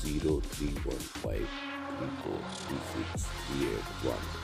0315343638 1۔